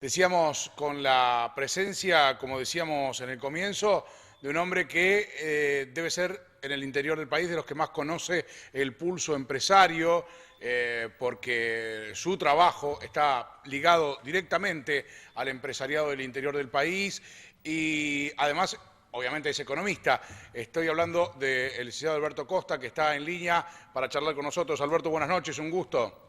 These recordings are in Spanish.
Decíamos con la presencia, como decíamos en el comienzo, de un hombre que debe ser en el interior del país de los que más conoce el pulso empresario, porque su trabajo está ligado directamente al empresariado del interior del país y además, obviamente, es economista. Estoy hablando del licenciado Alberto Costa, que está en línea para charlar con nosotros. Alberto, buenas noches, un gusto.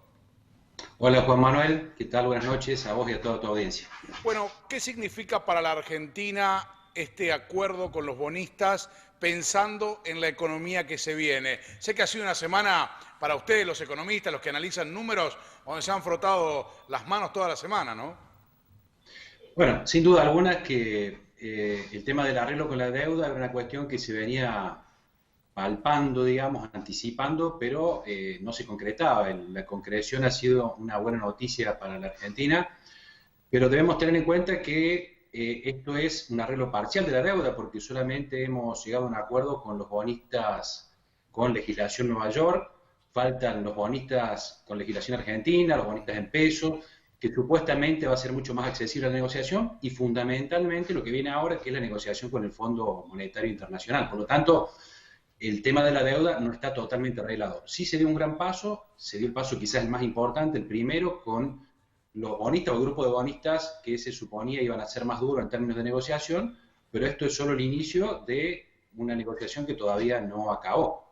Hola Juan Manuel, ¿qué tal? Buenas noches a vos y a toda tu audiencia. Bueno, ¿qué significa para la Argentina este acuerdo con los bonistas pensando en la economía que se viene? Sé que ha sido una semana para ustedes, los economistas, los que analizan números, donde se han frotado las manos toda la semana, ¿no? Bueno, sin duda alguna que el tema del arreglo con la deuda era una cuestión que se venía palpando, digamos, anticipando, pero no se concretaba. La concreción ha sido una buena noticia para la Argentina, pero debemos tener en cuenta que esto es un arreglo parcial de la deuda, porque solamente hemos llegado a un acuerdo con los bonistas con legislación Nueva York, faltan los bonistas con legislación argentina, los bonistas en pesos, que supuestamente va a ser mucho más accesible a la negociación, y fundamentalmente lo que viene ahora, que es la negociación con el Fondo Monetario Internacional. Por lo tanto, el tema de la deuda no está totalmente arreglado. Sí se dio un gran paso, se dio el paso quizás el más importante, el primero, con los bonistas o el grupo de bonistas que se suponía iban a ser más duros en términos de negociación, pero esto es solo el inicio de una negociación que todavía no acabó.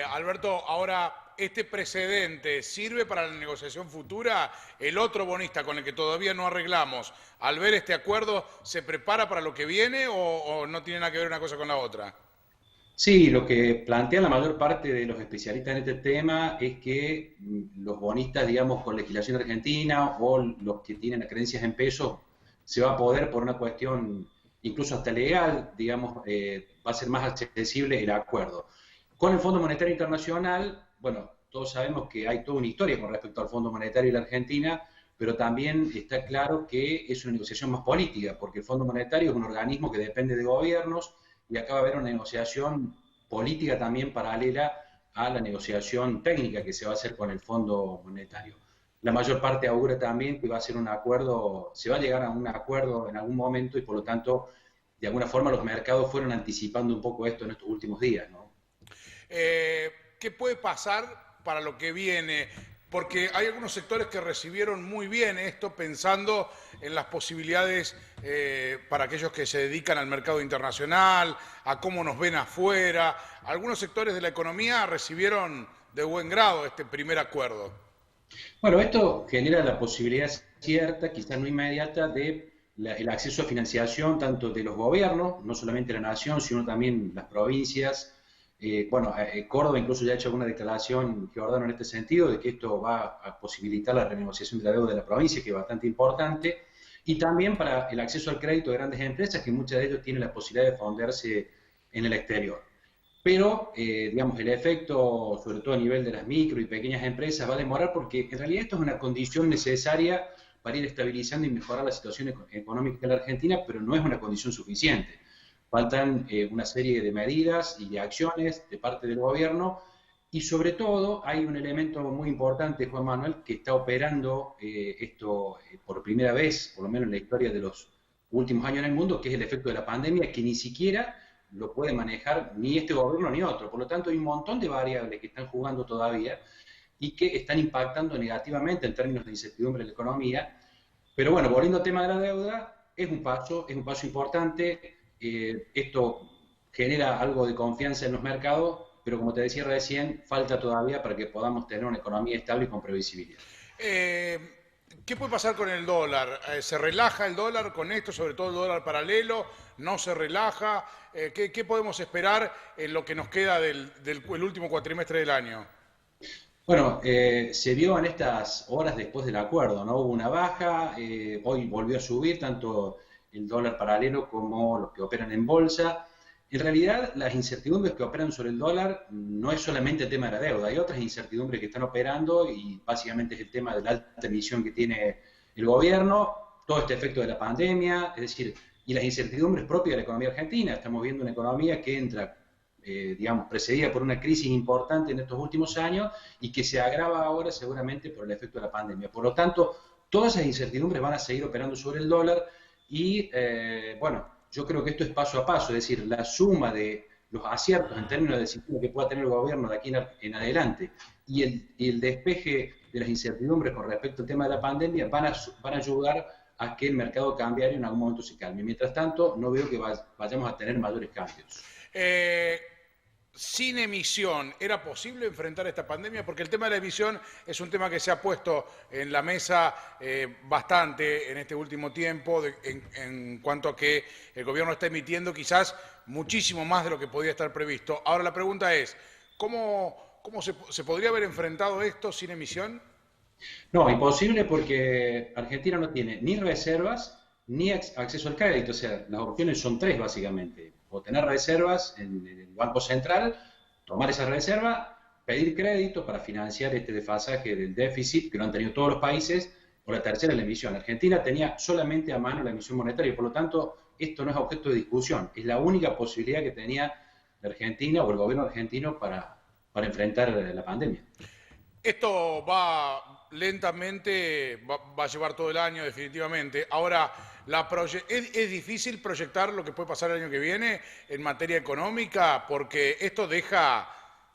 Alberto, ahora, ¿este precedente sirve para la negociación futura? ¿El otro bonista con el que todavía no arreglamos, al ver este acuerdo, se prepara para lo que viene o no tiene nada que ver una cosa con la otra? Sí, lo que plantean la mayor parte de los especialistas en este tema es que los bonistas, digamos, con legislación argentina o los que tienen creencias en pesos, se va a poder, por una cuestión incluso hasta legal, digamos, va a ser más accesible el acuerdo. Con el Fondo Monetario Internacional, bueno, todos sabemos que hay toda una historia con respecto al Fondo Monetario y la Argentina, pero también está claro que es una negociación más política, porque el Fondo Monetario es un organismo que depende de gobiernos y acá va a haber una negociación política también paralela a la negociación técnica que se va a hacer con el Fondo Monetario. La mayor parte augura también que va a ser un acuerdo, se va a llegar a un acuerdo en algún momento y por lo tanto, de alguna forma los mercados fueron anticipando un poco esto en estos últimos días, ¿no? ¿Qué puede pasar para lo que viene? Porque hay algunos sectores que recibieron muy bien esto pensando en las posibilidades para aquellos que se dedican al mercado internacional, a cómo nos ven afuera. Algunos sectores de la economía recibieron de buen grado este primer acuerdo. Bueno, esto genera la posibilidad cierta, quizás no inmediata, de el acceso a financiación tanto de los gobiernos, no solamente la nación, sino también las provincias. Córdoba incluso ya ha hecho alguna declaración, Giordano, en este sentido, de que esto va a posibilitar la renegociación de la deuda de la provincia, que es bastante importante, y también para el acceso al crédito de grandes empresas, que muchas de ellas tienen la posibilidad de fondearse en el exterior. Pero, digamos, el efecto, sobre todo a nivel de las micro y pequeñas empresas, va a demorar porque en realidad esto es una condición necesaria para ir estabilizando y mejorar la situación económica de la Argentina, pero no es una condición suficiente. Faltan una serie de medidas y de acciones de parte del gobierno y sobre todo hay un elemento muy importante, Juan Manuel, que está operando esto por primera vez, por lo menos en la historia de los últimos años en el mundo, que es el efecto de la pandemia, que ni siquiera lo puede manejar ni este gobierno ni otro. Por lo tanto, hay un montón de variables que están jugando todavía y que están impactando negativamente en términos de incertidumbre en la economía. Pero bueno, volviendo al tema de la deuda, es un paso importante. Esto genera algo de confianza en los mercados, pero como te decía recién, falta todavía para que podamos tener una economía estable y con previsibilidad. Eh, ¿Qué puede pasar con el dólar? ¿Se relaja el dólar con esto, sobre todo el dólar paralelo? ¿No se relaja? ¿Qué podemos esperar en lo que nos queda el último cuatrimestre del año? Bueno, se vio en estas horas después del acuerdo, ¿no? Hubo una baja, hoy volvió a subir tanto el dólar paralelo como los que operan en bolsa. En realidad, las incertidumbres que operan sobre el dólar no es solamente el tema de la deuda, hay otras incertidumbres que están operando y básicamente es el tema de la alta emisión que tiene el gobierno, todo este efecto de la pandemia, es decir, y las incertidumbres propias de la economía argentina. Estamos viendo una economía que entra, digamos, precedida por una crisis importante en estos últimos años y que se agrava ahora seguramente por el efecto de la pandemia. Por lo tanto, todas esas incertidumbres van a seguir operando sobre el dólar y, bueno, yo creo que esto es paso a paso, es decir, la suma de los aciertos en términos de decisión que pueda tener el gobierno de aquí en adelante y el despeje de las incertidumbres con respecto al tema de la pandemia van a ayudar a que el mercado cambiario en algún momento se calme. Mientras tanto, no veo que vayamos a tener mayores cambios. Sin emisión, ¿era posible enfrentar esta pandemia? Porque el tema de la emisión es un tema que se ha puesto en la mesa bastante en este último tiempo en cuanto a que el gobierno está emitiendo quizás muchísimo más de lo que podía estar previsto. Ahora la pregunta es, ¿cómo se podría haber enfrentado esto sin emisión? No, imposible porque Argentina no tiene ni reservas ni acceso al crédito. O sea, las opciones son tres básicamente. O tener reservas en el Banco Central, tomar esa reserva, pedir crédito para financiar este desfasaje del déficit que lo han tenido todos los países, o la tercera, la emisión. Argentina tenía solamente a mano la emisión monetaria, por lo tanto, esto no es objeto de discusión. Es la única posibilidad que tenía la Argentina o el gobierno argentino para enfrentar la pandemia. Esto va lentamente, va a llevar todo el año definitivamente. Ahora, es difícil proyectar lo que puede pasar el año que viene en materia económica porque esto deja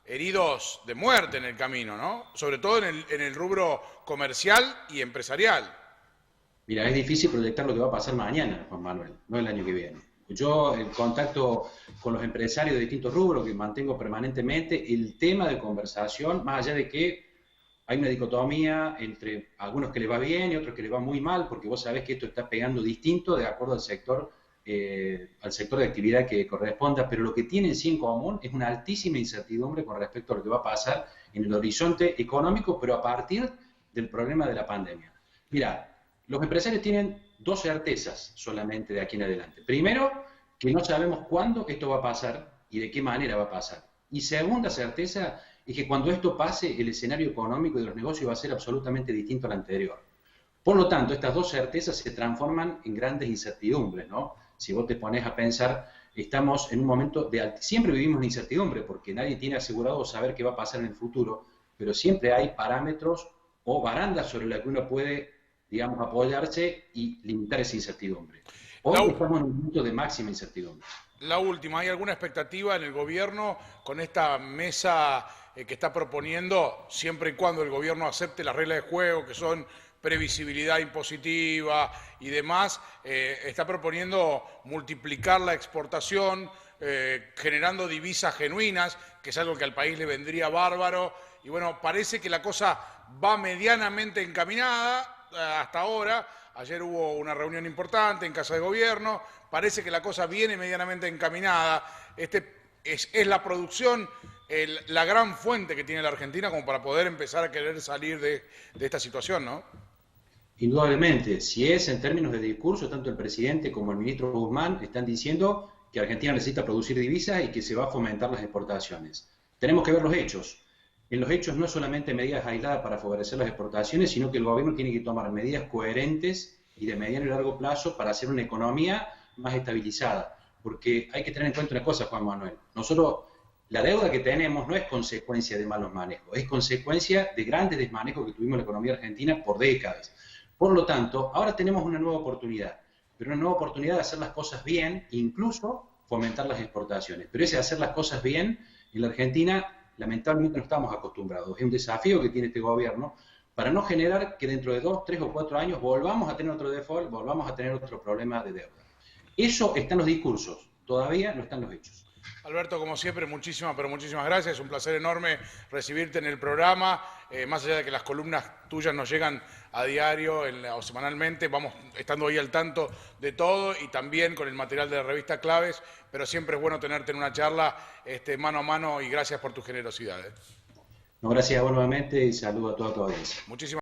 heridos de muerte en el camino, ¿no? Sobre todo en el rubro comercial y empresarial. Mira, es difícil proyectar lo que va a pasar mañana, Juan Manuel, no el año que viene. Yo, en contacto con los empresarios de distintos rubros que mantengo permanentemente, el tema de conversación, más allá de que hay una dicotomía entre algunos que le va bien y otros que le va muy mal, porque vos sabés que esto está pegando distinto de acuerdo al sector de actividad que corresponda, pero lo que tienen sí en común es una altísima incertidumbre con respecto a lo que va a pasar en el horizonte económico, pero a partir del problema de la pandemia. Mira, los empresarios tienen dos certezas solamente de aquí en adelante. Primero, que no sabemos cuándo esto va a pasar y de qué manera va a pasar. Y segunda certeza es que cuando esto pase, el escenario económico de los negocios va a ser absolutamente distinto al anterior. Por lo tanto, estas dos certezas se transforman en grandes incertidumbres, ¿no? Si vos te pones a pensar, estamos en un momento siempre vivimos en incertidumbre, porque nadie tiene asegurado saber qué va a pasar en el futuro, pero siempre hay parámetros o barandas sobre las que uno puede, digamos, apoyarse y limitar esa incertidumbre. Hoy estamos en un momento de máxima incertidumbre. La última, ¿hay alguna expectativa en el gobierno con esta mesa que está proponiendo, siempre y cuando el gobierno acepte las reglas de juego, que son previsibilidad impositiva y demás, está proponiendo multiplicar la exportación, generando divisas genuinas, que es algo que al país le vendría bárbaro, y bueno, parece que la cosa va medianamente encaminada hasta ahora. Ayer hubo una reunión importante en Casa de Gobierno, parece que la cosa viene medianamente encaminada. Es la producción la gran fuente que tiene la Argentina como para poder empezar a querer salir de esta situación, ¿no? Indudablemente, si es en términos de discurso, tanto el presidente como el ministro Guzmán están diciendo que Argentina necesita producir divisas y que se va a fomentar las exportaciones. Tenemos que ver los hechos. En los hechos no es solamente medidas aisladas para favorecer las exportaciones, sino que el gobierno tiene que tomar medidas coherentes y de mediano y largo plazo para hacer una economía más estabilizada. Porque hay que tener en cuenta una cosa, Juan Manuel. Nosotros, la deuda que tenemos no es consecuencia de malos manejos, es consecuencia de grandes desmanejos que tuvimos en la economía argentina por décadas. Por lo tanto, ahora tenemos una nueva oportunidad, pero una nueva oportunidad de hacer las cosas bien, incluso fomentar las exportaciones. Pero ese hacer las cosas bien, en la Argentina lamentablemente no estamos acostumbrados. Es un desafío que tiene este gobierno para no generar que dentro de 2, 3 o 4 años volvamos a tener otro default, volvamos a tener otro problema de deuda. Eso está en los discursos, todavía no están los hechos. Alberto, como siempre, muchísimas, pero muchísimas gracias. Es un placer enorme recibirte en el programa. Más allá de que las columnas tuyas nos llegan a diario o semanalmente, vamos estando ahí al tanto de todo y también con el material de la revista Claves, pero siempre es bueno tenerte en una charla mano a mano y gracias por tu generosidad. No, gracias nuevamente y saludo a toda tu audiencia. Muchísimas